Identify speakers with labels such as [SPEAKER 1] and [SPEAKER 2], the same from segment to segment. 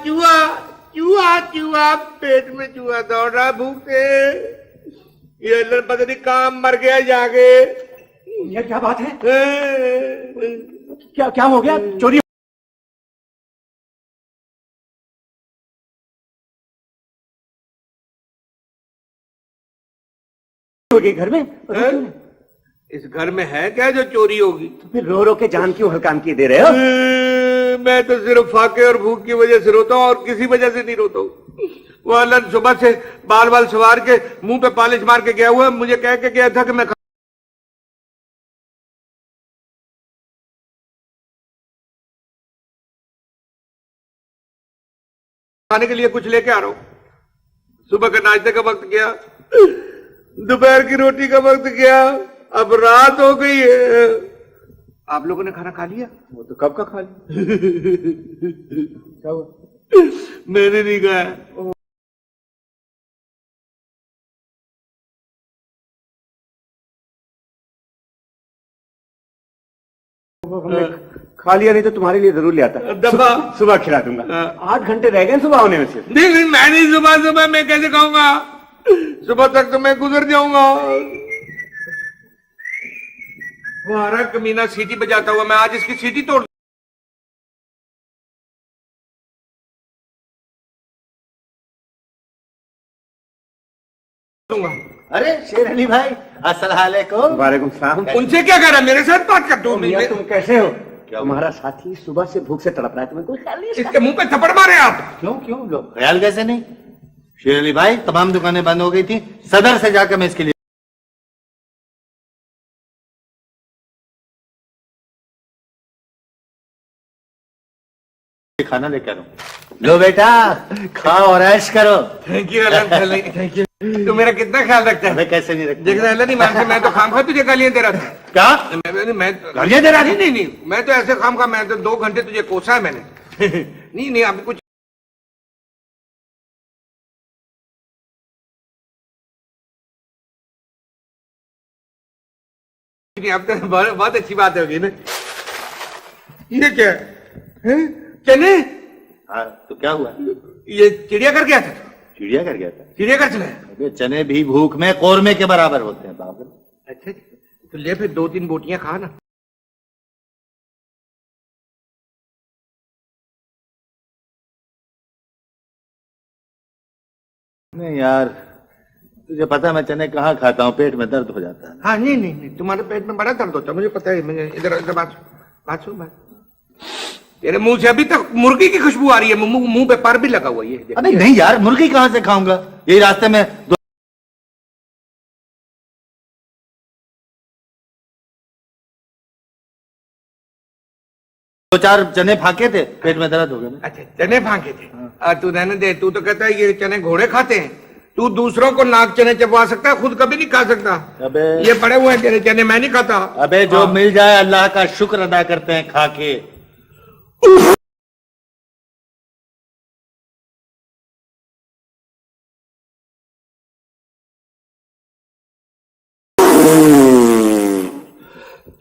[SPEAKER 1] चूहा चूहा चूहा, पेट में चूहा दौड़ रहा भूख से। ये पता नहीं कहाँ मर गया जाके।
[SPEAKER 2] ये क्या बात है? क्या क्या हो गया? चोरी हो गई घर में?
[SPEAKER 1] इस घर में है क्या जो चोरी होगी?
[SPEAKER 2] तो फिर रो रो के जान क्यों हल्कान किए दे रहे हो?
[SPEAKER 1] मैं तो सिर्फ फाके और भूख की वजह से रोता हूँ और किसी वजह से नहीं रोता हूँ। वो अलन सुबह से बाल बाल सवार के मुंह पे पॉलिश मार के गया हुआ, मुझे कह के गया था कि मैं खाने के लिए कुछ लेके आ रहा हूँ। सुबह का नाश्ते का वक्त गया, दोपहर की रोटी का वक्त गया, अब रात हो गई है। आप लोगों ने खाना खा लिया?
[SPEAKER 2] वो तो कब का खा लिया। क्या हुआ?
[SPEAKER 1] मैंने नहीं खाया।
[SPEAKER 2] खा लिया नहीं तो तुम्हारे लिए जरूर ले आता।
[SPEAKER 1] दबा
[SPEAKER 2] सुबह खिला दूंगा। 8 घंटे रह गए सुबह होने में से।
[SPEAKER 1] नहीं, मैं नहीं, सुबह सुबह मैं कैसे खाऊंगा? सुबह तक तो मैं गुजर जाऊंगा। वो आ रहा कमीना सीटी बजाता हुआ, मैं आज इसकी सीटी तोड़ दूंगा।
[SPEAKER 3] अरे शेर अली भाई, अस्सलाम वालेकुम।
[SPEAKER 2] वालेकुम सलाम।
[SPEAKER 1] उनसे क्या कह रहा है? मेरे साथ बात कर दो।
[SPEAKER 2] तुम कैसे हो? तुम्हारा साथी सुबह से भूख से तड़प रहा है, तुम्हें कोई ख्याल नहीं?
[SPEAKER 1] इसके मुंह पे थप्पड़ मारे आप।
[SPEAKER 3] क्यों क्यों लो ख्याल कैसे नहीं? शेर अली भाई, तमाम दुकानें बंद हो गई थी, सदर से जाकर मैं इसके लिए खाना लेकर आऊं। लो बेटा, खाओ और ऐश करो।
[SPEAKER 1] Thank you Allah, thank you. तू मेरा कितना ख्याल रखता है?
[SPEAKER 3] मैं कैसे नहीं रखता?
[SPEAKER 1] देख रहा नहीं मान, मैं तो खामखा तुझे गालियां दे रहा था।
[SPEAKER 3] क्या
[SPEAKER 1] मैं
[SPEAKER 3] गालियां दे रहा था?
[SPEAKER 1] नहीं, मैं तो ऐसे खामखा, मैं तो 2 घंटे तुझे कोसा है मैंने। नहीं, अभी कुछ नहीं। अब तो बहुत अच्छी बात होगी ना। ये क्या है? चने?
[SPEAKER 3] हाँ तो क्या हुआ?
[SPEAKER 1] ये चिड़िया कर गया था।
[SPEAKER 3] चिड़िया कर गया था?
[SPEAKER 1] चिड़िया कर चला।
[SPEAKER 3] अबे चने भी भूख में कौरमे के बराबर होते हैं बाबू।
[SPEAKER 1] अच्छा तो ले फिर 2-3 बोटियां खा ना।
[SPEAKER 3] नहीं यार, तुझे पता है मैं चने कहाँ खाता हूँ, पेट में दर्द हो जाता है।
[SPEAKER 1] हाँ नहीं, तुम्हारे पेट में बड़ा दर्द होता है, मुझे पता है। मुझे इधर बात सुन। तेरे मुंह से अभी तक मुर्गी की खुशबू आ रही है, मुंह पे पर भी लगा हुआ है।
[SPEAKER 3] अबे नहीं यार, मुर्गी कहाँ से खाऊंगा? यही रास्ते में 2-4 चने फाके थे, पेट में दर्द हो गया।
[SPEAKER 1] अच्छा चने फाके थे? तू रहने दे, तू तो कहता है ये चने घोड़े खाते हैं। तू दूसरों को नाक चने चबवा सकता है, खुद कभी नहीं खा सकता।
[SPEAKER 3] अबे
[SPEAKER 1] ये पड़े हुए हैं तेरे चने, मैं नहीं खाता।
[SPEAKER 3] अबे जो मिल जाए अल्लाह का शुक्र अदा करते हैं खा के।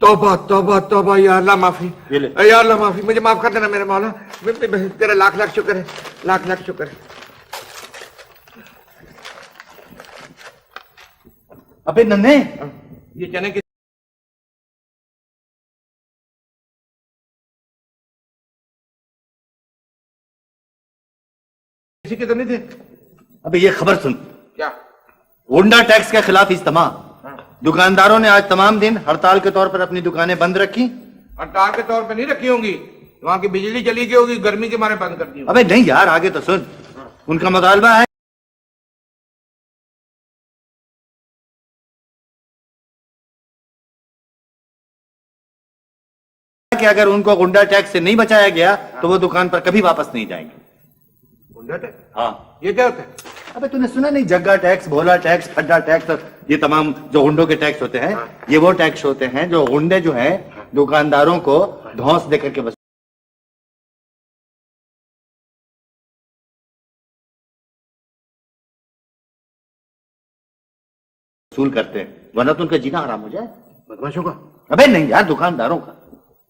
[SPEAKER 1] तौबा तौबा तौबा, या अल्लाह माफी, या अल्लाह माफी, मुझे माफ कर देना मेरे मौला। तेरा लाख लाख शुक्र है, लाख लाख शुक्र है।
[SPEAKER 3] अबे नन्हे,
[SPEAKER 1] ये चने की किसी के तो नहीं थे?
[SPEAKER 3] अबे ये खबर सुन।
[SPEAKER 1] क्या?
[SPEAKER 3] गुंडा टैक्स के खिलाफ इज्तिमा। दुकानदारों ने आज तमाम दिन हड़ताल के तौर पर अपनी दुकानें बंद रखी।
[SPEAKER 1] हड़ताल के तौर पे नहीं रखी होंगी, वहां की बिजली चली गई होगी, गर्मी के मारे बंद कर दी होगी।
[SPEAKER 3] अबे नहीं यार, आगे तो सुन। उनका मुतालबा है कि अगर उनको गुंडा टैक्स से नहीं बचाया गया तो वो दुकान पर कभी वापस नहीं जाएंगे।
[SPEAKER 1] गुंडा टैक्स?
[SPEAKER 3] हाँ।
[SPEAKER 1] ये क्या होता है?
[SPEAKER 3] अबे तूने सुना नहीं, जग्गा टैक्स, भोला टैक्स, खड्डा टैक्स, ये तमाम जो गुंडों के टैक्स होते हैं, ये वो टैक्स होते हैं जो गुंडे जो हैं दुकानदारों को धौंस देकर के वसूल करते हैं, वरना तो उनका जीना हराम हो जाए।
[SPEAKER 1] बदमाशों का?
[SPEAKER 3] अबे नहीं यार, दुकानदारों का।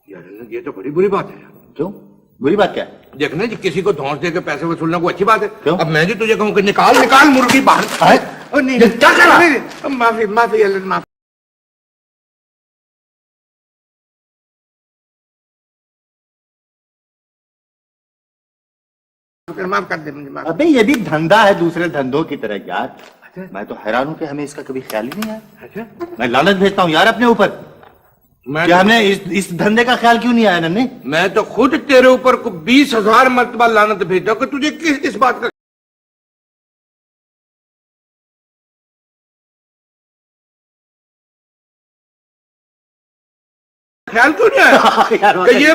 [SPEAKER 1] यार ये तो बड़ी बुरी बात है।
[SPEAKER 3] क्यों? बुरी बात क्या है?
[SPEAKER 1] देखने जी, किसी को धौंस दे के पैसे वसूलना कोई अच्छी बात है?
[SPEAKER 3] क्यों?
[SPEAKER 1] अब मैं जी तुझे कहूँ कि निकाल निकाल मुर्गी बाहर।
[SPEAKER 3] है?
[SPEAKER 1] ओ नहीं,
[SPEAKER 3] क्या कर रहा?
[SPEAKER 1] नहीं, माफी माफी अल्लाह माफी। माफ कर दे मुझे, माफ।
[SPEAKER 3] अबे ये भी धंधा है दूसरे धंधों की तरह यार। मैं तो हैरान हूं कि हमें इसका कभी ख्याल ही नहीं आया।
[SPEAKER 1] अच्छा,
[SPEAKER 3] मैं लानत भेजता हूं यार अपने ऊपर।
[SPEAKER 1] मैं
[SPEAKER 3] क्या हमने इस धंधे का ख्याल क्यों नहीं आया नन्हे?
[SPEAKER 1] मैं तो खुद तेरे ऊपर को 20,000 मर्तबा लानत भेजता हूं कि तुझे किस बात का ख्याल क्यों नहीं आया?
[SPEAKER 3] यार,
[SPEAKER 1] कि ये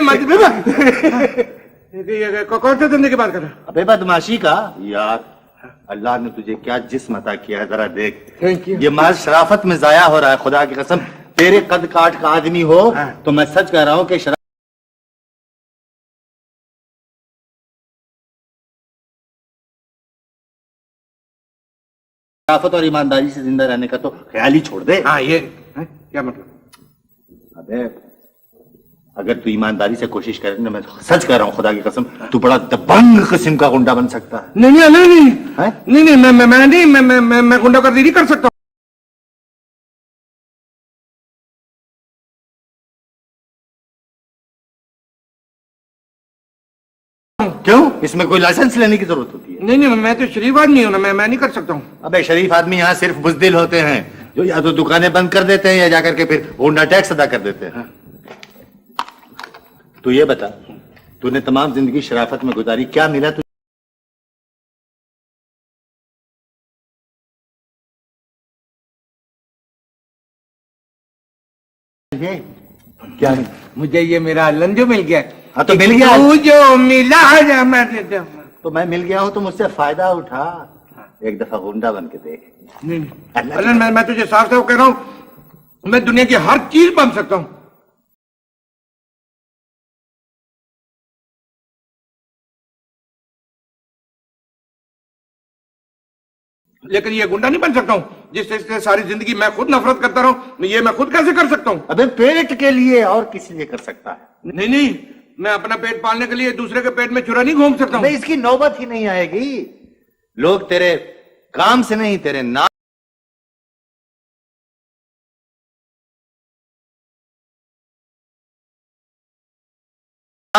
[SPEAKER 1] ये कौन से धंधे की बात कर रहा है?
[SPEAKER 3] अबे बदमाशी का यार। अल्लाह ने तुझे क्या जिस्म अता किया है जरा देख।
[SPEAKER 1] Thank you.
[SPEAKER 3] ये माल शराफत में जाया हो रहा है खुदा की कसम। तेरे कद काट का आदमी हो तो मैं सच कह रहा हूं कि शराफत और ईमानदारी से जिंदा रहने का तो ख्याल ही छोड़ दे।
[SPEAKER 1] हाँ, ये क्या मतलब?
[SPEAKER 3] अबे अगर तू ईमानदारी से कोशिश करे ना, मैं सच कह रहा हूँ खुदा की कसम, तू बड़ा दबंग किस्म का गुंडा बन सकता है।
[SPEAKER 1] नहीं नहीं नहीं नहीं
[SPEAKER 3] हैं?
[SPEAKER 1] नहीं नहीं मैं गुंडागर्दी नहीं कर सकता।
[SPEAKER 3] क्यों? इसमें कोई लाइसेंस लेने की जरूरत होती है?
[SPEAKER 1] नहीं नहीं, मैं तो शरीफ आदमी हूं ना, मैं नहीं कर सकता हूँ।
[SPEAKER 3] अबे शरीफ आदमी यहाँ सिर्फ बुजदिल होते हैं जो या तो दुकानें बंद कर देते हैं या जाकर के फिर गुंडा टैक्स अदा कर देते हैं। तू ये बता, तूने तमाम जिंदगी शराफत में गुजारी, क्या मिला तुझे? क्या नहीं?
[SPEAKER 1] मुझे ये मेरा लंजो मिल गया।
[SPEAKER 3] हाँ तो मिल गया।
[SPEAKER 1] तू जो मिला है मैं
[SPEAKER 3] तो मैं मिल गया हूं तो मुझसे फायदा उठा। एक दफा गुंडा बन के देख।
[SPEAKER 1] नहीं अलन, मैं तुझे साफ साफ कह रहा हूं, मैं दुनिया की हर चीज बन सकता हूं, लेकिन ये गुंडा नहीं बन सकता हूं जिससे सारी जिंदगी मैं खुद नफरत करता रहूं। ये मैं खुद कैसे कर सकता हूं?
[SPEAKER 3] अबे पेट के लिए और किस लिए कर सकता है?
[SPEAKER 1] नहीं नहीं, मैं अपना पेट पालने के लिए दूसरे के पेट में छुरा नहीं घूम सकता हूं।
[SPEAKER 3] अबे इसकी नौबत ही नहीं आएगी। लोग तेरे काम से नहीं, तेरे नाम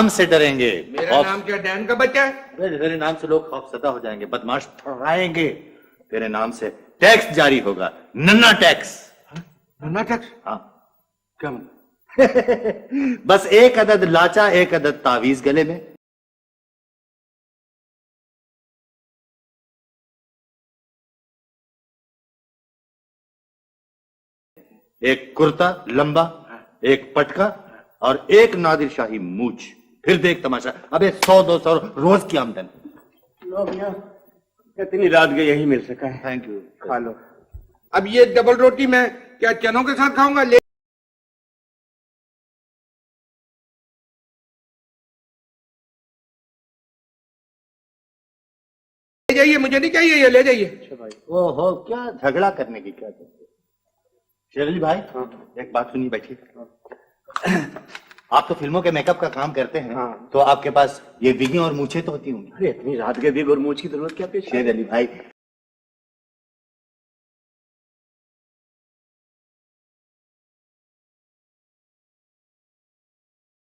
[SPEAKER 3] से डरेंगे।
[SPEAKER 1] मेरा नाम क्या डैन का बच्चा है?
[SPEAKER 3] तेरे नाम से लोग खौफसदा हो जाएंगे, बदमाश ठहराएंगे। तेरे नाम से टैक्स जारी होगा, नन्ना टैक्स।
[SPEAKER 1] नन्ना टैक्स?
[SPEAKER 3] हाँ।
[SPEAKER 1] क्या मतलब?
[SPEAKER 3] बस एक अदद लाचा, एक अदद तावीज गले में, एक कुर्ता लंबा, एक पटका और एक नादिर शाही मूछ। फिर देख तमाशा। अबे 100-200 रोज की आमदन।
[SPEAKER 2] लो भैया, इतनी रात के यही मिल सका है।
[SPEAKER 3] Thank you.
[SPEAKER 2] खा लो।
[SPEAKER 1] अब ये डबल रोटी मैं क्या चनों के साथ खाऊंगा? ले जाइए, मुझे नहीं चाहिए, ये ले जाइए।
[SPEAKER 2] अच्छा भाई।
[SPEAKER 3] ओहो, क्या झगड़ा करने की क्या जरूरत है? शेरली भाई, एक बात सुनिए, बैठिए। आप तो फिल्मों के मेकअप का काम करते हैं।
[SPEAKER 2] हाँ।
[SPEAKER 3] तो आपके पास ये विगी और मूछें तो होती होंगी।
[SPEAKER 2] अरे इतनी रात के विग और मूछ की जरूरत क्या पेश?
[SPEAKER 3] शेर अली भाई,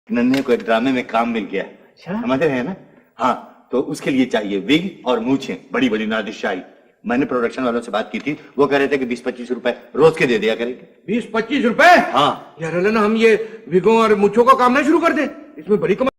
[SPEAKER 3] नन्हे को एक ड्रामे में काम मिल गया।
[SPEAKER 2] अच्छा।
[SPEAKER 3] समझ रहे हैं ना? हाँ, तो उसके लिए चाहिए विग और मूछें, बड़ी बड़ी नादिरशाही। मैंने प्रोडक्शन वालों से बात की थी, वो कह रहे थे कि 20-25 रुपए रोज के दे दिया करेंगे।
[SPEAKER 1] 20-25 रुपए?
[SPEAKER 3] हाँ।
[SPEAKER 1] यार अलन, हम ये विगों और मुच्छों का काम ना शुरू कर दें, इसमें बड़ी कमाई।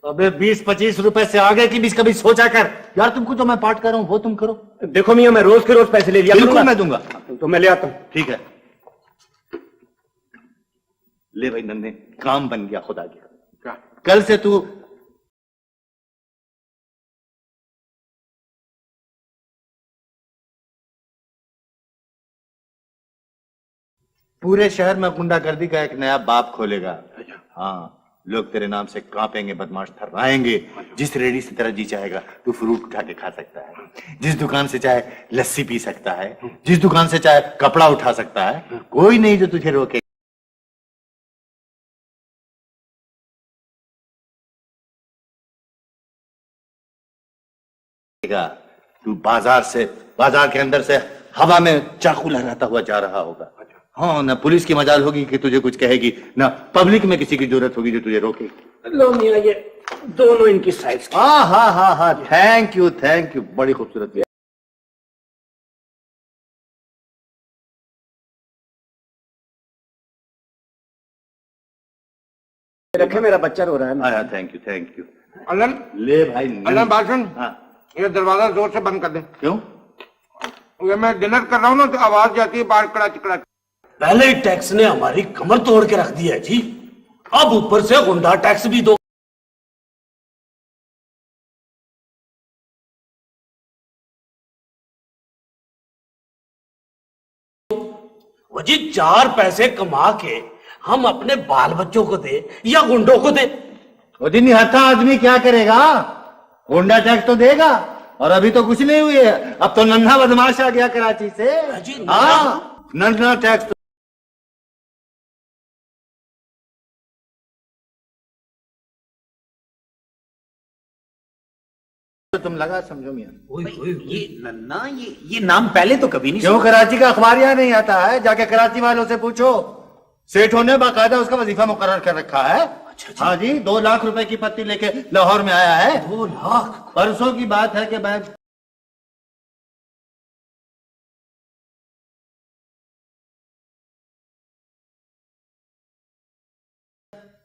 [SPEAKER 3] अबे 20-25 रुपए से आगे की भी कभी सोचा कर यार। तुमको जो मैं पाठ कर रहा हूँ वो तुम करो।
[SPEAKER 2] देखो मियां, मैं रोज के रोज पैसे ले लिया
[SPEAKER 3] बिल्कुल मैं दूंगा।
[SPEAKER 2] तो मैं ले आता हूँ।
[SPEAKER 3] ठीक है, ले भाई नन्हे, काम बन गया खुदा की।
[SPEAKER 1] क्या?
[SPEAKER 3] कल से तू पूरे शहर में गुंडागर्दी का एक नया बाप खोलेगा। हाँ, लोग तेरे नाम से कांपेंगे, बदमाश थर्राएंगे। जिस रेडी से तेरा जी चाहेगा तू फ्रूट उठा के खा सकता है, जिस दुकान से चाहे लस्सी पी सकता है, जिस दुकान से चाहे कपड़ा उठा सकता है, कोई नहीं जो तुझे रोके। तू बाजार के अंदर से हवा में चाकू लहराता हुआ जा रहा होगा। हाँ, ना पुलिस की मजाल होगी कि तुझे कुछ कहेगी, ना पब्लिक में किसी की जरूरत होगी जो तुझे रोकेगी।
[SPEAKER 2] लो मियां, ये दोनों इनकी साइज की।
[SPEAKER 3] हाँ, थैंक यू, बड़ी खूबसूरत है।
[SPEAKER 2] रखे, मेरा बच्चा रो रहा है ना।
[SPEAKER 3] हाँ, थैंक यू।
[SPEAKER 1] अलन,
[SPEAKER 3] ले भाई।
[SPEAKER 1] अलन बासन,
[SPEAKER 3] हाँ,
[SPEAKER 1] ये दरवाजा जोर से बंद कर दे।
[SPEAKER 3] क्यों?
[SPEAKER 1] ये मैं डिनर कर रहा हूँ ना, तो आवाज जाती है बाहर, कड़ाच कड़ाच।
[SPEAKER 4] पहले ही टैक्स ने हमारी कमर तोड़ के रख दी है जी, अब ऊपर से गुंडा टैक्स भी दो। वो जी 4 पैसे कमा के हम अपने बाल बच्चों को दे या गुंडों को दे?
[SPEAKER 3] वो दिन निहत्था आदमी क्या करेगा? गुंडा टैक्स तो देगा। और अभी तो कुछ नहीं हुई है, अब तो नन्हा बदमाश आ गया कराची से। हाँ, नन्हा टैक्स। तो तुम लगा समझो मियां।
[SPEAKER 2] ये नन्ना, ये नाम पहले तो कभी नहीं
[SPEAKER 3] क्यों कराची का अखबार यहाँ नहीं आता है? जाके कराची वालों से पूछो। सेठों ने बाकायदा उसका वजीफा मुकर्रर कर रखा है।
[SPEAKER 4] अच्छा
[SPEAKER 3] हाँ जी, 2 लाख रुपए की पत्ती लेके लाहौर में आया है।
[SPEAKER 4] 2 लाख?
[SPEAKER 3] परसों की बात है कि मैं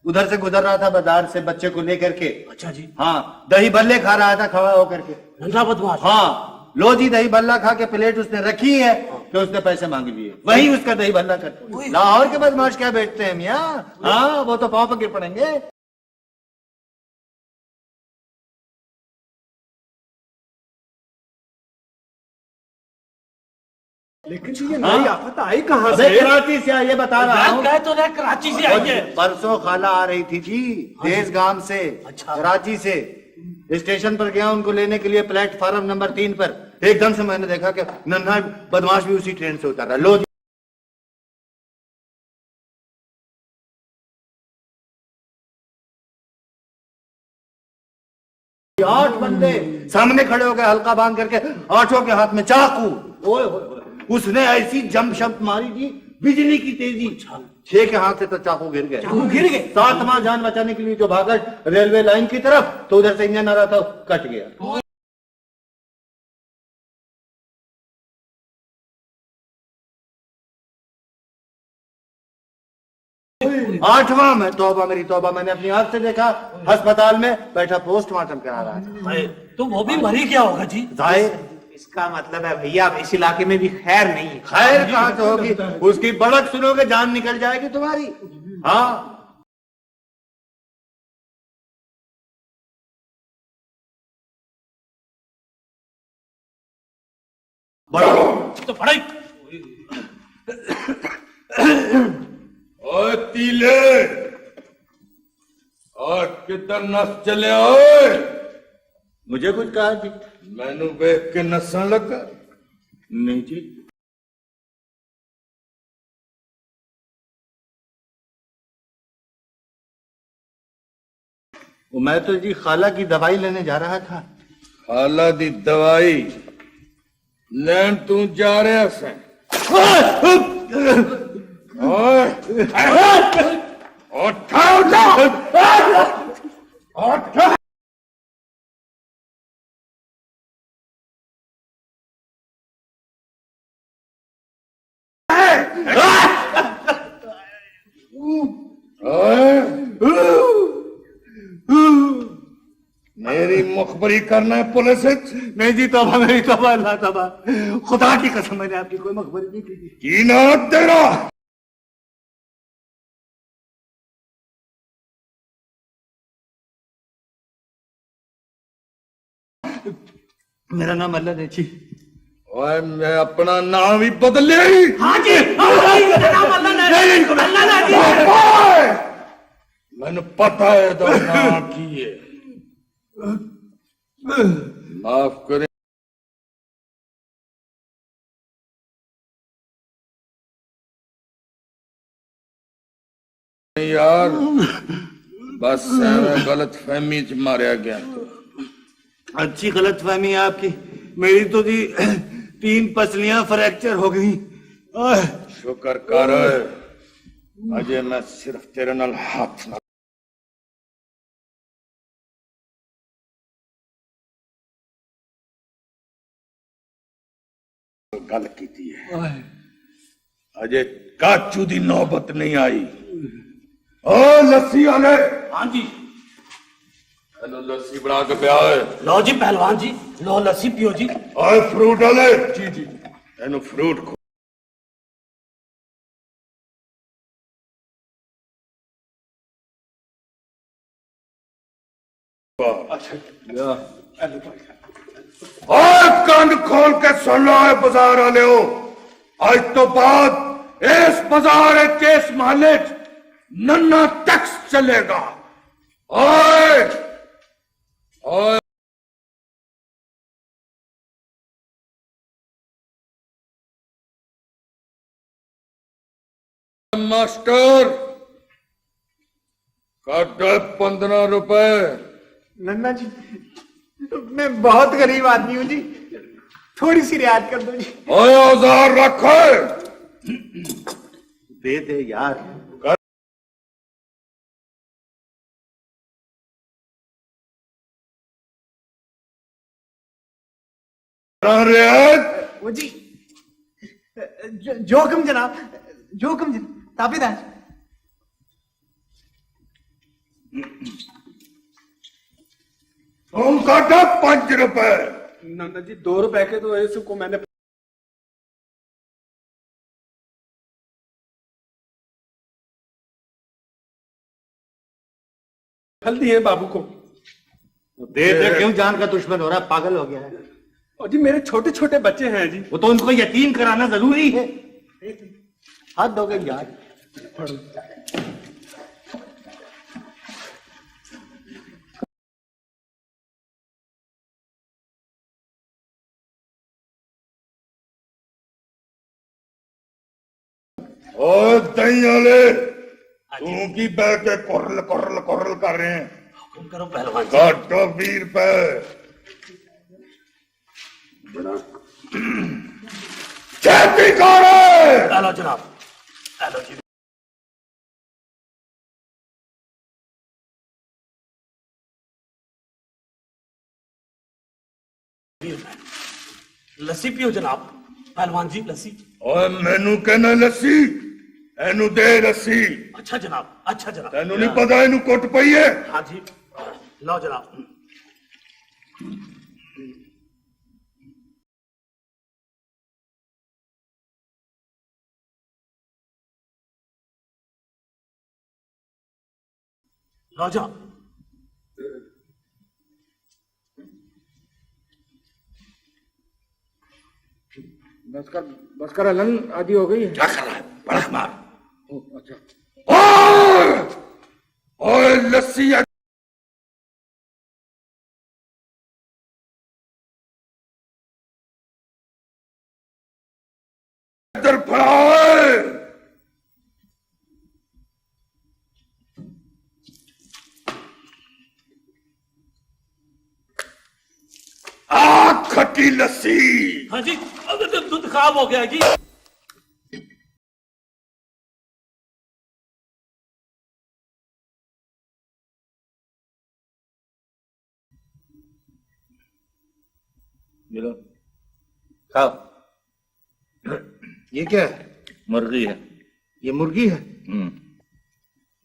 [SPEAKER 3] उधर से गुजर रहा था बाजार से बच्चे को लेकर के।
[SPEAKER 4] अच्छा जी।
[SPEAKER 3] हाँ, दही भल्ले खा रहा था खड़ा होकर के।
[SPEAKER 4] नन्हा बदमाश?
[SPEAKER 3] हाँ, लो जी, दही भल्ला खा के प्लेट उसने रखी है कि उसने पैसे मांग लिए, वही उसका दही भल्ला करते। लाहौर के बदमाश क्या बेचते हैं मियाँ? हाँ, वो तो पाँव पर गिर पड़ेंगे।
[SPEAKER 2] लेकिन ये नई आफत आई कहाँ
[SPEAKER 3] अबे
[SPEAKER 2] से?
[SPEAKER 3] कराची से आई, ये बता रहा हूँ।
[SPEAKER 4] कह तो रहे कराची से आई है।
[SPEAKER 3] परसों खाला आ रही थी जी, देश गांव से।
[SPEAKER 4] अच्छा।
[SPEAKER 3] कराची से स्टेशन पर गया उनको लेने के लिए, प्लेटफार्म नंबर 3 पर। एकदम से मैंने देखा कि नन्हा बदमाश भी उसी ट्रेन से उतर रहा। लो जी, आठ बंदे सामने खड़े हो गए, हल्का बांध करके, 8 के हाथ में चाकू। ओए होए, उसने ऐसी जंप शंप मारी जी, बिजली की तेजी। 6 के हाथ से तो चाकू गिर गए।
[SPEAKER 4] चाकू गिर गए?
[SPEAKER 3] 7वां जान बचाने के लिए जो भागा रेलवे लाइन की तरफ, तो उधर से इंजन आ रहा था, कट गया। आठवां में तौबा, मेरी तौबा, मैंने अपनी आंख से देखा, अस्पताल में बैठा पोस्टमार्टम करा रहा था।
[SPEAKER 4] तो वो भी मरी क्या होगा जी?
[SPEAKER 3] जाहिर
[SPEAKER 2] इसका मतलब है भैया, अब इस इलाके में भी खैर नहीं है।
[SPEAKER 3] खैर कहाँ से होगी? उसकी बड़क सुनोगे जान निकल जाएगी तुम्हारी। हाँ, बड़ा
[SPEAKER 4] तो पढ़ाई।
[SPEAKER 1] ओए तीले, और किधर नस चले? ओए,
[SPEAKER 3] मुझे कुछ कहा जी?
[SPEAKER 1] मैनू देख के नसन लगा?
[SPEAKER 3] नहीं जी। मैं तो जी खाला की दवाई लेने जा रहा था।
[SPEAKER 1] खाला दी दवाई लैन तू जा रहा से? ओए, उठा उठा उठा। मेरी मुखबरी करना है पुलिस?
[SPEAKER 3] नहीं जी, तौबा, मेरी तौबा, अल्लाह तौबा, खुदा की कसम, मैंने आपकी कोई मखबरी नहीं की।
[SPEAKER 1] की नाम तेरा?
[SPEAKER 3] मेरा नाम अल्लाह है जी।
[SPEAKER 1] ओए, मैं अपना नाम ही बदल लिया।
[SPEAKER 4] हाँ जी, नाम अल्लाह ने।
[SPEAKER 1] मैंने
[SPEAKER 5] पता है तो ना किए। माफ करें यार, बस गलत फहमी च मारा गया।
[SPEAKER 3] अच्छी गलतफहमी है आपकी। मेरी तो जी 3 पसलियां फ्रैक्चर हो गई।
[SPEAKER 5] शुक्र कर, अजय मैं सिर्फ तेरे नाल हाथ ना गल की है। अजय काचू दी नौबत नहीं आई। ओ लस्सी वाले,
[SPEAKER 4] हाँ जी।
[SPEAKER 5] हेलो, लस्सी बना के पिया है।
[SPEAKER 4] लो जी पहलवान जी, लो लस्सी पियो जी।
[SPEAKER 5] ओए फ्रूट वाले, जी जी, एनु फ्रूट खो। ओए कान खोल के सुन लो बाजार वाले हो, आज तो बाद इस बाजार के इस मोहल्ले नन्ना टैक्स चलेगा। ओए ओए मास्टर, काट 15 रुपए।
[SPEAKER 2] नन्ना जी, मैं बहुत गरीब आदमी हूँ जी, थोड़ी सी रियायत कर दो जी।
[SPEAKER 5] ओए औजार रखो।
[SPEAKER 3] दे दे यार।
[SPEAKER 5] रियायत
[SPEAKER 2] वो जी, जोखम जनाब, जोखम जनाब, ताबेदार।
[SPEAKER 5] तुम काटो 5 रुपए।
[SPEAKER 2] नन्ना जी 2 रुपए के तो ऐसे को मैंने फल दिए बाबू को।
[SPEAKER 3] दे दे क्यों जान का दुश्मन हो रहा है? पागल हो गया है।
[SPEAKER 2] और जी मेरे छोटे छोटे बच्चे हैं जी।
[SPEAKER 3] वो तो उनको यतीम कराना जरूरी है। हाथ दोगे यार।
[SPEAKER 5] ओ दही वाले, तू की बैठ के कोरल कोरल कोरल कर रहे हैं?
[SPEAKER 4] हुक्म करो पहलवान जी।
[SPEAKER 5] काटो 20 रुपए। खेती करो।
[SPEAKER 4] हेलो जनाब, हेलो जी। लस्सी पियो जनाब। पहलवान जी लस्सी।
[SPEAKER 5] ओए मैनू कहना लस्सी, एनू दे लस्सी।
[SPEAKER 4] अच्छा जनाब, अच्छा जनाब।
[SPEAKER 5] तेनू नहीं पता एनू कुट पई है?
[SPEAKER 4] हाँ जी, लो जनाब। लो जा।
[SPEAKER 2] बस कर अलन, आदि हो गई है।
[SPEAKER 5] क्या कर रहा है? बड़क मार। अच्छा, ओए लस्सी इधर फड़ाओ। खट्टी लस्सी।
[SPEAKER 4] हाँ जी, दूध खराब हो गया जी।
[SPEAKER 3] मिलो, खाओ।
[SPEAKER 1] ये क्या है?
[SPEAKER 3] मुर्गी है।
[SPEAKER 1] ये मुर्गी है?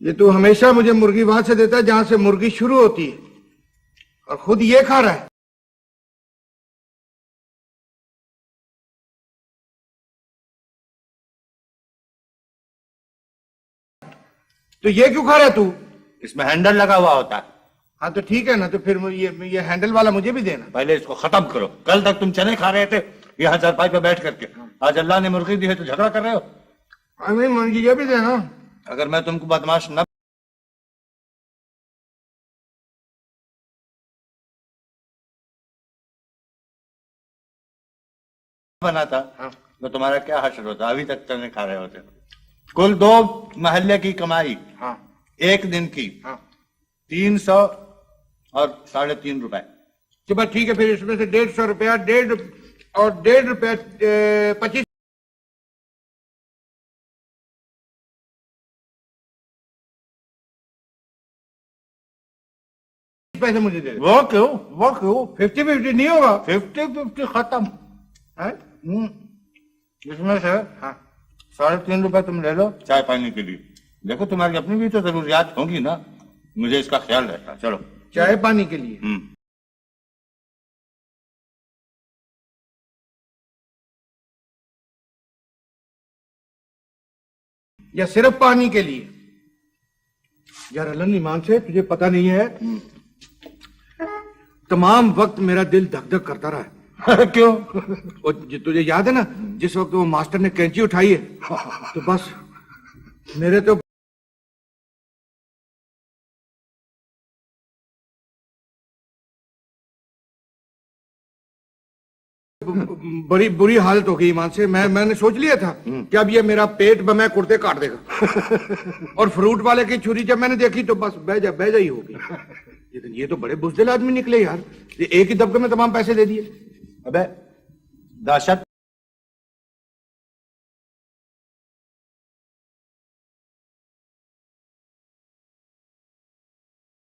[SPEAKER 1] ये तू हमेशा मुझे मुर्गी वहां से देता है जहां से मुर्गी शुरू होती है, और खुद ये खा रहा है। तो ये क्यों खा रहा है तू?
[SPEAKER 3] इसमें हैंडल लगा हुआ होता है।
[SPEAKER 1] हाँ तो ठीक है ना, तो फिर ये हैंडल वाला मुझे भी देना।
[SPEAKER 3] पहले इसको खत्म करो। कल तक तुम चने खा रहे थे यहाँ चारपाई पे बैठ करके, आज अल्लाह ने मुर्गी दी है तो झगड़ा कर रहे हो।
[SPEAKER 1] नहीं मुर्गी ये भी देना।
[SPEAKER 3] अगर मैं तुमको बदमाश न बना था तो तुम्हारा क्या हश्र होता, अभी तक चने खा रहे होते। कुल 2 महल्ले की कमाई एक दिन की 300 और 3.5 रुपए।
[SPEAKER 1] चलो ठीक है, फिर इसमें से 150 रुपया 1.5 रुपया 25 पैसे मुझे दे दो।
[SPEAKER 3] वो क्यों
[SPEAKER 1] 50-50 नहीं होगा?
[SPEAKER 3] 50-50 खत्म
[SPEAKER 1] है?
[SPEAKER 3] इसमें से 3.5 रुपए तुम ले लो चाय पानी के लिए। देखो तुम्हारी अपनी भी तो जरूरियात होगी ना, मुझे इसका ख्याल रहता। चलो
[SPEAKER 1] चाय पानी के लिए। या सिर्फ पानी के लिए? यार अल्लाह ईमान से तुझे पता नहीं है, तमाम वक्त मेरा दिल धक धक करता रहा है।
[SPEAKER 3] क्यों?
[SPEAKER 1] और तुझे याद है ना जिस वक्त वो मास्टर ने कैंची उठाई है, तो बस मेरे तो बड़ी बुरी हालत हो गई ईमान से। मैंने सोच लिया था कि अब ये मेरा पेट मैं कुर्ते काट देगा। और फ्रूट वाले की छुरी जब मैंने देखी तो बस बेजा ही हो गई। लेकिन ये तो बड़े बुज़दिल आदमी निकले यार, ये एक ही दबके में तमाम पैसे दे दिए।
[SPEAKER 3] अबे दहशत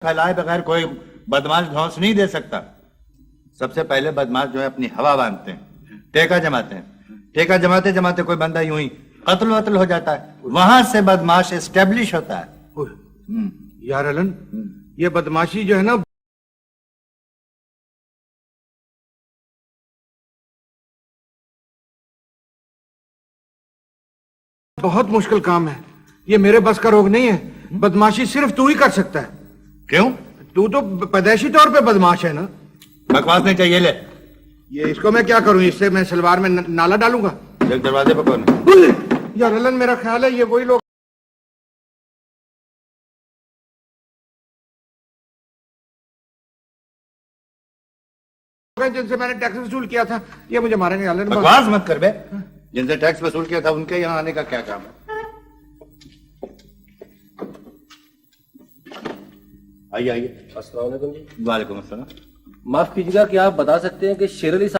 [SPEAKER 3] फैलाए बगैर कोई बदमाश धौंस नहीं दे सकता। सबसे पहले बदमाश जो है अपनी हवा बांधते हैं, टेका जमाते हैं। टेका जमाते जमाते कोई बंदा यूं ही कत्ल वत्ल हो जाता है, वहां से बदमाश एस्टेब्लिश होता है।
[SPEAKER 1] यार अलन, ये बदमाशी जो है ना बहुत मुश्किल काम है। ये मेरे बस का रोग नहीं है। बदमाशी सिर्फ तू ही कर सकता है।
[SPEAKER 3] क्यों?
[SPEAKER 1] तू तो पैदाइशी तौर पे बदमाश है ना।
[SPEAKER 3] बकवास नहीं चाहिए, ले
[SPEAKER 1] ये इसको मैं क्या करूं? इससे मैं सलवार में नाला डालूंगा?
[SPEAKER 3] एक दरवाजे पर कौन है?
[SPEAKER 1] यार अलन, मेरा ख्याल है ये वही लोग जिनसे मैंने टैक्स वसूल किया था। ये मुझे मारेंगे। अलन
[SPEAKER 3] बकवास मत कर बे, जिनसे टैक्स वसूल किया था उनके यहाँ आने का क्या काम है? आइए आइए।
[SPEAKER 6] अस्सलाम वालेकुम जी।
[SPEAKER 3] वालेकुम अस्सलाम।
[SPEAKER 6] माफ कीजिएगा, क्या आप बता सकते हैं कि शेर अली साहब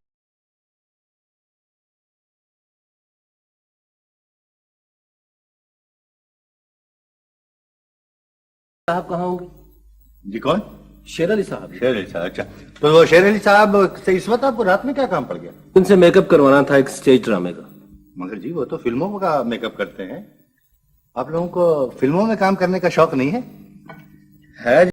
[SPEAKER 6] कहाँ होंगे?
[SPEAKER 3] जी कौन?
[SPEAKER 6] शेर अली साहब।
[SPEAKER 3] शेर अली साहब। अच्छा, तो वो शेर अली साहब से इस वक्त आपको रात में क्या काम पड़ गया?
[SPEAKER 6] उनसे मेकअप करवाना था एक स्टेज ड्रामे का।
[SPEAKER 3] मगर जी वो तो फिल्मों का मेकअप करते हैं, आप लोगों को फिल्मों में काम करने का शौक नहीं है? है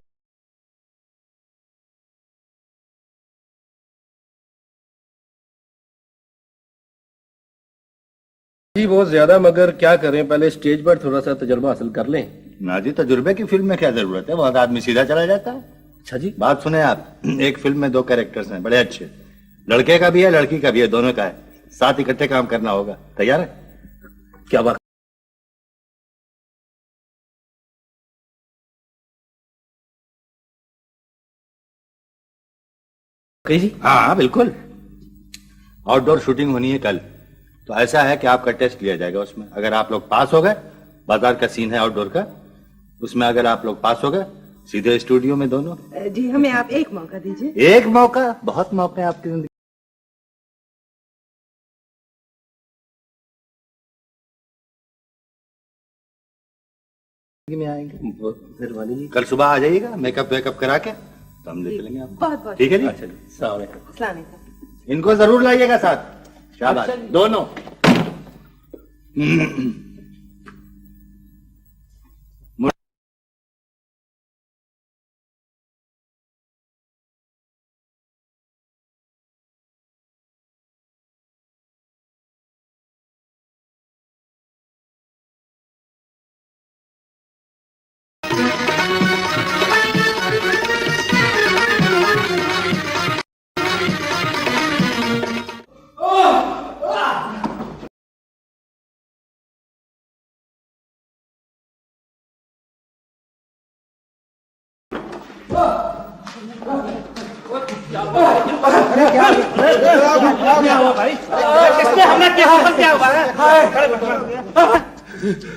[SPEAKER 6] जी बहुत ज्यादा, मगर क्या करें, पहले स्टेज पर थोड़ा सा तजुर्बा हासिल कर लें।
[SPEAKER 3] ना जी, तजुर्बे की फिल्म में क्या जरूरत है, बहुत आदमी सीधा चला जाता है।
[SPEAKER 6] अच्छा जी।
[SPEAKER 3] बात सुने आप, एक फिल्म में 2 कैरेक्टर्स हैं बड़े अच्छे, लड़के का भी है लड़की का भी है, दोनों का है। साथ इकट्ठे काम करना होगा, तैयार है?
[SPEAKER 6] क्या बात? कही जी?
[SPEAKER 3] हाँ बिल्कुल। आउटडोर शूटिंग होनी है कल, तो ऐसा है कि आपका टेस्ट लिया जाएगा उसमें। अगर आप लोग पास हो गए, बाजार का सीन है आउटडोर का, उसमें अगर आप लोग पास हो गए सीधे स्टूडियो में दोनों।
[SPEAKER 7] जी हमें आप एक मौका दीजिए।
[SPEAKER 3] एक मौका? बहुत मौके हैं आपकी जिंदगी में आएंगे।
[SPEAKER 6] मेहरबानी जी।
[SPEAKER 3] कल सुबह आ जाइएगा मेकअप वेकअप करा के, तो हम ले चलेंगे आपको।
[SPEAKER 7] बहुत बहुत
[SPEAKER 3] ठीक है जी?
[SPEAKER 6] अच्छा जी, अस्सलाम वालेकुम।
[SPEAKER 7] अस्सलाम वालेकुम।
[SPEAKER 3] इनको जरूर लाइएगा साथ। शाबाश दोनों।
[SPEAKER 4] किसने हमला किया? क्या हुआ है?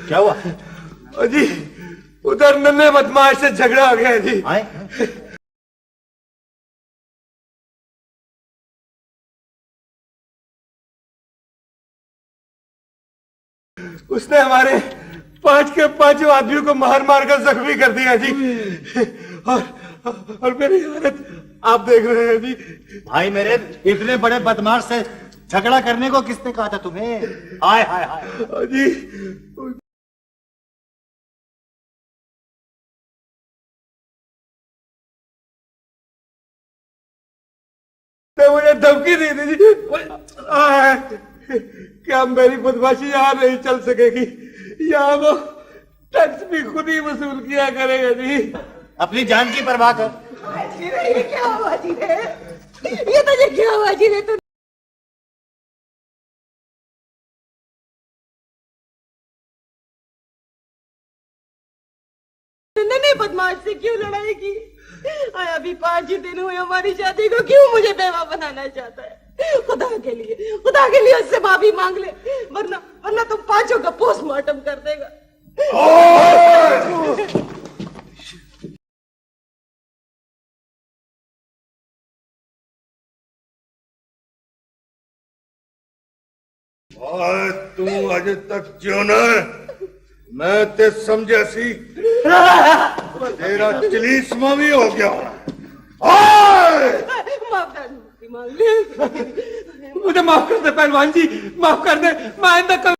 [SPEAKER 3] क्या हुआ?
[SPEAKER 1] जी उधर नन्हे बदमाश से झगड़ा हो गया जी।
[SPEAKER 3] आए?
[SPEAKER 1] उसने हमारे 5 के 5 आदमियों को मार मार कर जख्मी कर दिया जी। और मेरी हालत आप देख रहे हैं जी।
[SPEAKER 3] भाई मेरे, इतने बड़े बदमाश से झगड़ा करने को किसने कहा था तुम्हें? हाय हाय हाय।
[SPEAKER 1] जी तो मुझे धमकी दी थी जी। क्या मेरी बदमाशी यहाँ नहीं चल सकेगी? यहाँ वो टैक्स भी खुद ही वसूल किया करेगा जी।
[SPEAKER 3] अपनी जान की परवाह कर।
[SPEAKER 7] ये क्या हुआ जी रे? ये तुझे क्या हुआ जी रे? तू नहीं बदमाश से क्यों लड़ाई की? अभी 5 ही दिन हुए हमारी शादी को, क्यों मुझे बेवा बनाना चाहता है? खुदा के लिए उससे माफी मांग ले, वरना तुम 5 का पोस्टमार्टम कर देगा।
[SPEAKER 5] और तू अजे तक ज्योना मैं ते समझा सी तेरा चलीसमा भी हो गया होना।
[SPEAKER 7] माफी मांग ले।
[SPEAKER 1] मुझे माफ कर दे पहलवान जी, माफ कर दे। मैं आइंदा कभी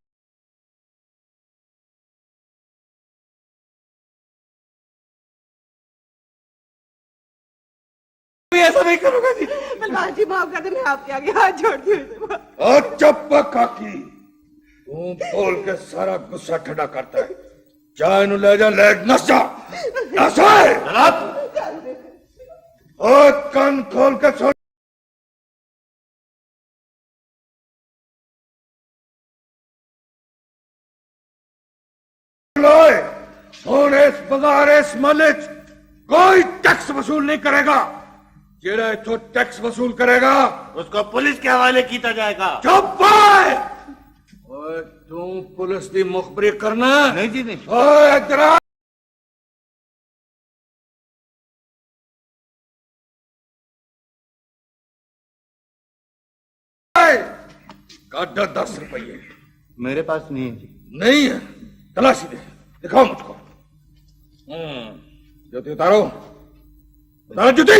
[SPEAKER 1] ऐसा नहीं करूंगा जी।
[SPEAKER 7] पहलवान जी माफ कर दे, मैं आपके आगे हाथ जोड़ती हूँ।
[SPEAKER 5] और चुप काकी, तू बोल के सारा गुस्सा ठंडा करता है। चाय नु ले जा, लेग नस जा। और कान खोल के सुन लोए, और इस बाजार इस महल कोई टैक्स वसूल नहीं करेगा। जेड़ा इथों टैक्स वसूल करेगा
[SPEAKER 3] उसको पुलिस के हवाले किया जाएगा।
[SPEAKER 5] चुप है। ओए तू पुलिस की मुखबरी करना?
[SPEAKER 3] नहीं जी नहीं।
[SPEAKER 5] ओए इधर आ। काटा 10 रुपये।
[SPEAKER 3] मेरे पास नहीं है जी।
[SPEAKER 5] नहीं है? तलाशी दे, दिखाओ मुझको। जूती उतारो, उतारो जूती।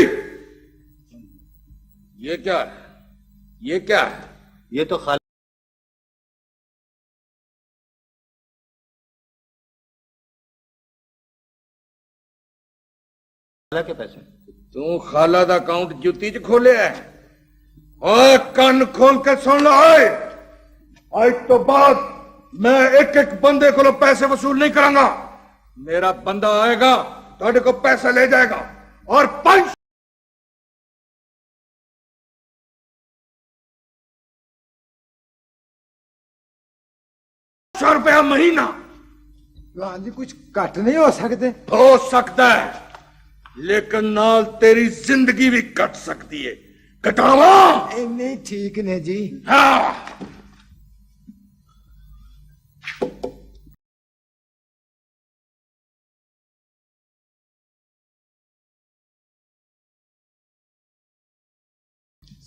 [SPEAKER 5] ये क्या है? ये क्या है?
[SPEAKER 3] ये तो खाली के पैसे।
[SPEAKER 5] तू खाला दा अकाउंट जुती च खोले है? और कान खोल के सुन लो। आज तो बाद मैं एक एक बंदे को पैसे वसूल नहीं करांगा। मेरा बंदा आएगा थोड़े को पैसा ले जाएगा और 500 रुपया महीना।
[SPEAKER 2] पहलवान जी कुछ घट नहीं हो सकते?
[SPEAKER 5] हो सकता है, लेकिन नाल तेरी जिंदगी भी कट सकती है। कटावा?
[SPEAKER 2] नहीं ठीक ने जी।
[SPEAKER 5] हाँ।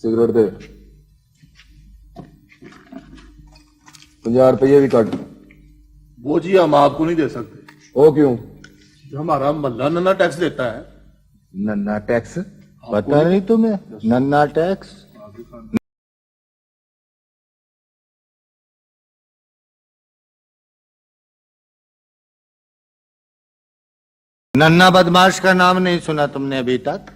[SPEAKER 6] सिगरेट दे। 50 रुपये भी काट।
[SPEAKER 8] वो जी हम आपको नहीं दे सकते।
[SPEAKER 6] वो क्यों?
[SPEAKER 8] हमारा मल्ला नन्ना टैक्स देता है।
[SPEAKER 3] नन्ना टैक्स? पता नहीं तुम्हें नन्ना टैक्स? नन्ना बदमाश का नाम नहीं सुना तुमने अभी तक?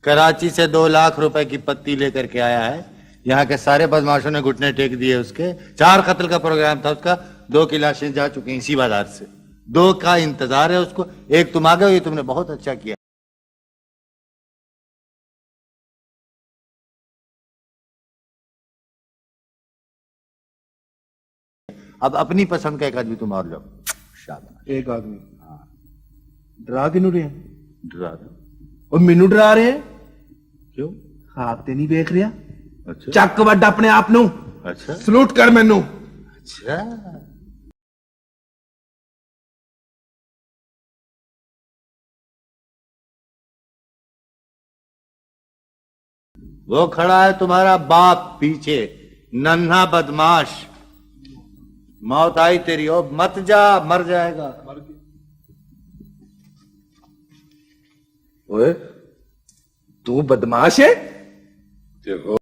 [SPEAKER 3] कराची से 2 लाख रुपए की पत्ती लेकर के आया है। यहाँ के सारे बदमाशों ने घुटने टेक दिए उसके। 4 कत्ल का प्रोग्राम था उसका। 2 की लाशें जा चुकी हैं इसी बाजार से। 2 का इंतजार है उसको। एक तुम आ गए, ये तुमने बहुत अच्छा किया। अब अपनी पसंद का एक आदमी तुम और लो। शाबाश।
[SPEAKER 8] एक आदमी डरा किनू रहे हैं?
[SPEAKER 3] डरा दो।
[SPEAKER 8] और मेनू डरा रहे हैं क्यों?
[SPEAKER 2] आप ते नहीं देख रहा
[SPEAKER 3] अच्छा
[SPEAKER 2] ਚੱਕ ਵੱਡ ਆਪਣੇ ਆਪ ਨੂੰ
[SPEAKER 3] अच्छा
[SPEAKER 2] ਸਲੂਟ ਕਰ ਮੈਨੂੰ
[SPEAKER 3] अच्छा वो खड़ा है तुम्हारा बाप पीछे, नन्हा बदमाश। मौत आई तेरी, ओ मत जा, मर जाएगा।
[SPEAKER 2] ओए तू बदमाश है
[SPEAKER 5] देखो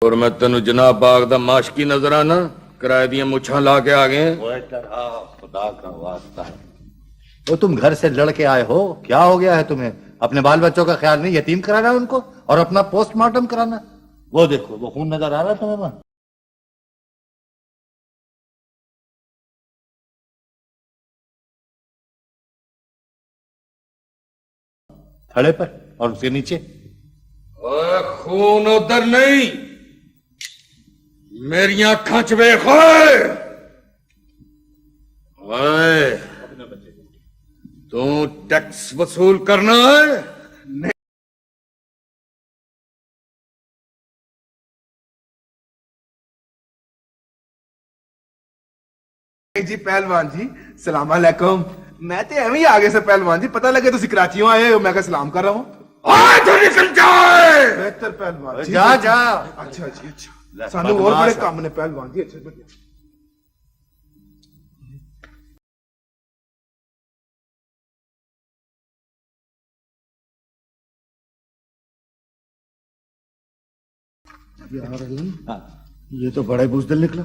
[SPEAKER 5] और मैं तेन जनाब बाग दा माशकी नजर आना किराए दियां मुछां ला के आ गए।
[SPEAKER 3] ओए डरा, खुदा का वास्ता है। वो तुम घर से लड़के आए हो, क्या हो गया है तुम्हें? अपने बाल बच्चों का ख्याल नहीं, यतीम कराना है उनको और अपना पोस्टमार्टम कराना। वो देखो, वो खून नजर आ रहा है तुम्हें वहां? थड़े पर और उसके नीचे।
[SPEAKER 5] ओए खून उधर नहीं, मेरी अखां च वेख। ओए तू टैक्स वसूल करना है?
[SPEAKER 2] जी पहलवान जी सलाम अलैकुम। मैं तो एवं ही आगे से पहलवान जी, पता लगे तुम कराची आए हो, मैं क्या सलाम कर रहा हूँ।
[SPEAKER 5] निकल जाए।
[SPEAKER 2] बेहतर पहलवान जी।
[SPEAKER 3] जा जा।
[SPEAKER 2] अच्छा जी अच्छा, सानू और बड़े काम ने पहलवान जी। अच्छा बढ़िया।
[SPEAKER 5] ये तो बड़ा ही बुजदिल निकला।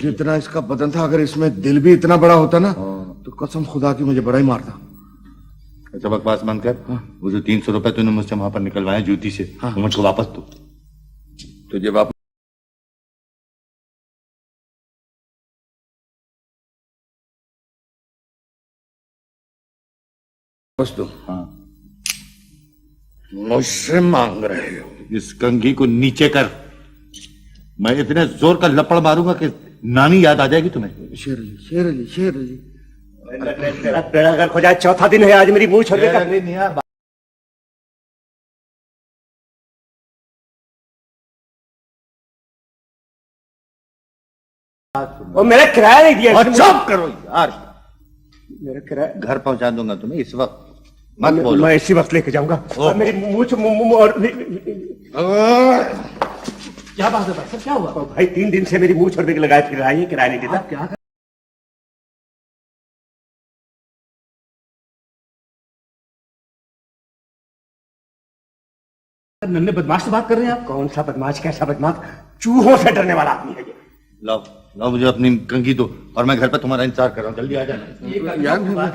[SPEAKER 5] जितना इसका बदन था, अगर इसमें दिल भी इतना बड़ा होता ना तो कसम खुदा की मुझे बड़ा ही मारता।
[SPEAKER 3] अच्छा बकवास बंद कर। वो जो 300 रुपए तूने मुझसे वहां पर निकलवाए जूती से, वो मुझको वापस दो।
[SPEAKER 5] तुझे वापस दो?
[SPEAKER 3] हाँ।
[SPEAKER 5] मुझसे मांग रहे हो?
[SPEAKER 3] इस कंघी को नीचे कर, मैं इतने जोर का लपड़ मारूंगा कि नानी याद आ जाएगी तुम्हें।
[SPEAKER 5] शेर अली, शेर अली, शेर अली।
[SPEAKER 4] तेरा बेड़ा गर्क हो जाए, चौथा दिन है आज मेरी मुंह छोड़ने का। और मेरा किराया नहीं दिया।
[SPEAKER 3] और चुप करो यार,
[SPEAKER 4] मेरा किराया
[SPEAKER 3] घर पहुंचा दूंगा तुम्हें इस वक्त, मत बोलो।
[SPEAKER 4] मैं इसी वक्त लेके जाऊंगा। और मेरी मुंह और क्या बात है भाई साहब, क्या हुआ? भाई 3 दिन से मेरी मुंह छोड़ने के लगाए फिर रहा है, किराया नहीं देता। क्या नन्हे बदमाश से बात कर रहे हैं आप? कौन सा बदमाश, कैसा बदमाश? चूहों से डरने वाला आदमी है ये।
[SPEAKER 3] लाओ लाओ मुझे अपनी कंघी दो और मैं घर पे तुम्हारा इंतजार कर रहा हूँ, जल्दी आ जाना।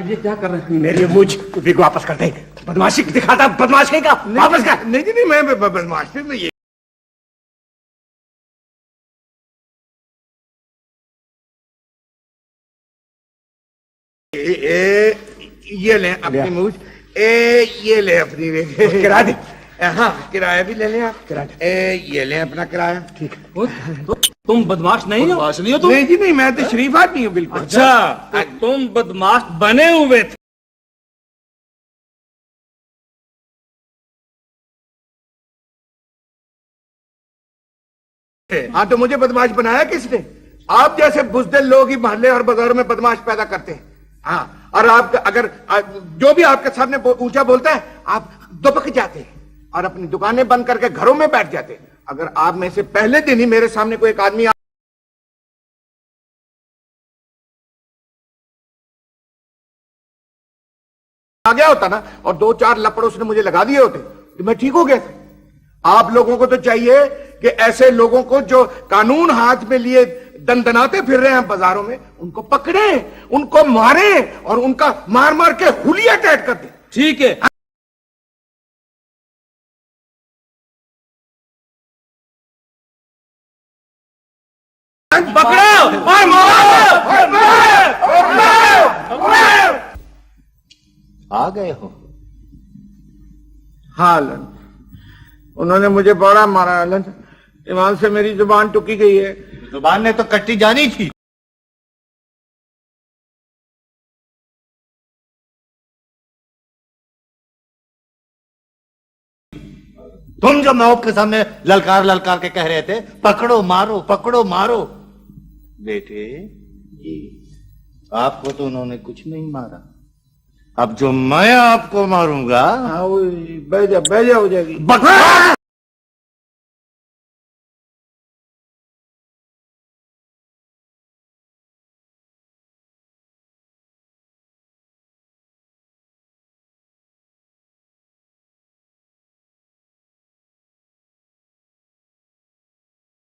[SPEAKER 4] ये क्या कर रहे हैं? मेरी मुझ विग वापस कर दे। बदमाशी दिखाता, बदमाश कहीं का वापस कर।
[SPEAKER 2] नहीं जी नहीं, मैं बदमाश नहीं। ये ले अपनी मूछ, ये ले अपनी
[SPEAKER 4] किराया दे।
[SPEAKER 2] हाँ किराया भी ले लें आप। ये ले अपना किराया। ठीक
[SPEAKER 4] तो तुम बदमाश नहीं हो?
[SPEAKER 8] बदमाश नहीं हो तुम?
[SPEAKER 2] नहीं जी नहीं, मैं तो शरीफ आदमी हूँ बिल्कुल।
[SPEAKER 4] अच्छा, तो तुम बदमाश बने हुए थे।
[SPEAKER 2] हाँ तो मुझे बदमाश बनाया किसने? आप जैसे बुजदिल लोग ही मोहल्ले और बाजारों में बदमाश पैदा करते हैं। हाँ, और आप अगर जो भी आपके सामने ऊंचा बोलता है आप दुबक जाते हैं और अपनी दुकानें बंद करके घरों में बैठ जाते हैं। अगर आप में से पहले दिन ही मेरे सामने कोई एक आदमी आ गया होता ना और 2-4 लपड़ उसने मुझे लगा दिए होते तो मैं ठीक हो गया था। आप लोगों को तो चाहिए कि ऐसे लोगों को जो कानून हाथ में लिए दंदनाते फिर रहे हैं बाजारों में, उनको पकड़े, उनको मारे और उनका मार मार के हुलिया टाइट कर दे।
[SPEAKER 4] ठीक है।
[SPEAKER 2] पकड़ो और मारो।
[SPEAKER 3] आ गए हो?
[SPEAKER 2] हाँ लन, उन्होंने मुझे बड़ा मारा लन, ईमान से मेरी जुबान टुकी गई है।
[SPEAKER 3] जुबान ने तो कट्टी जानी थी। तुम जो मौत के सामने ललकार ललकार के कह रहे थे, पकड़ो मारो पकड़ो मारो, बेटे आपको तो उन्होंने कुछ नहीं मारा। अब जो मैं आपको मारूंगा,
[SPEAKER 2] हाँ वो बह जा हो जाएगी।
[SPEAKER 3] बकवास!